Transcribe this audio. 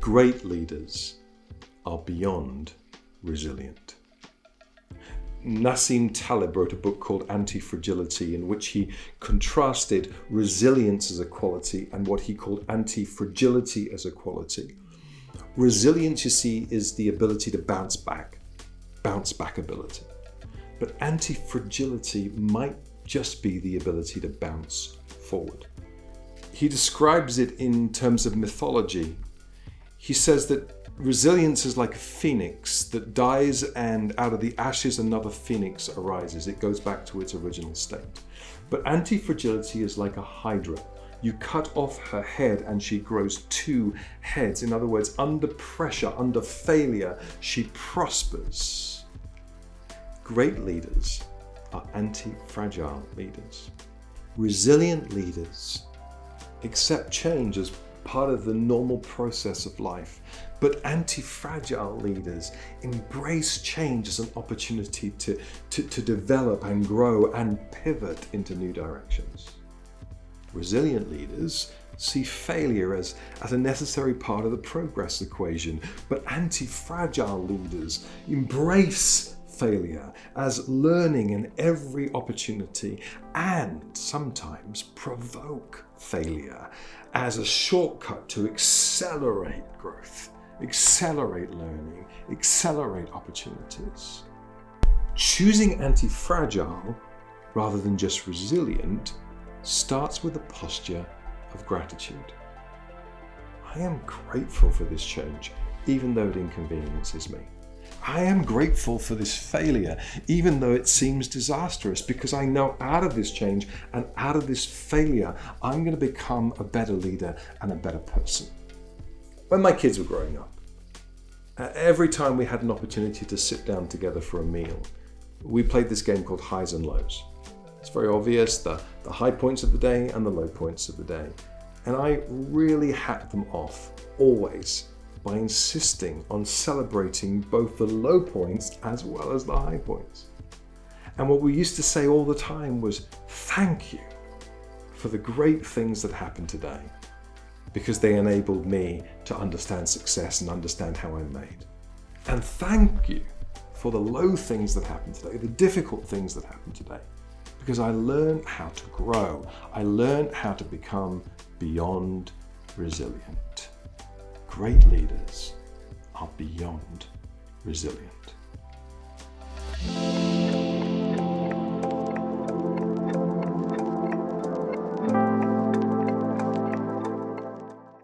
Great leaders are beyond resilient. Nassim Taleb wrote a book called Antifragility, in which he contrasted resilience as a quality and what he called antifragility as a quality. Resilience, you see, is the ability to bounce back ability. But antifragility might just be the ability to bounce forward. He describes it in terms of mythology. He says that resilience is like a phoenix that dies, and out of the ashes another phoenix arises. It goes back to its original state. But antifragility is like a hydra. You cut off her head and she grows two heads. In other words, under pressure, under failure, she prospers. Great leaders are anti-fragile leaders. Resilient leaders accept change as part of the normal process of life, but anti-fragile leaders embrace change as an opportunity to develop and grow and pivot into new directions. Resilient leaders see failure as a necessary part of the progress equation, but anti-fragile leaders embrace failure as learning in every opportunity, and sometimes provoke failure as a shortcut to accelerate growth, accelerate learning, accelerate opportunities. Choosing anti-fragile rather than just resilient starts with a posture of gratitude. I am grateful for this change, even though it inconveniences me. I am grateful for this failure, even though it seems disastrous, because I know out of this change and out of this failure, I'm going to become a better leader and a better person. When my kids were growing up, every time we had an opportunity to sit down together for a meal, we played this game called highs and lows. It's very obvious, the high points of the day and the low points of the day. And I really hacked them off, always, by insisting on celebrating both the low points as well as the high points. And what we used to say all the time was, thank you for the great things that happened today, because they enabled me to understand success and understand how I'm made. And thank you for the low things that happened today, the difficult things that happened today, because I learned how to grow. I learned how to become beyond resilient. Great leaders are beyond resilient.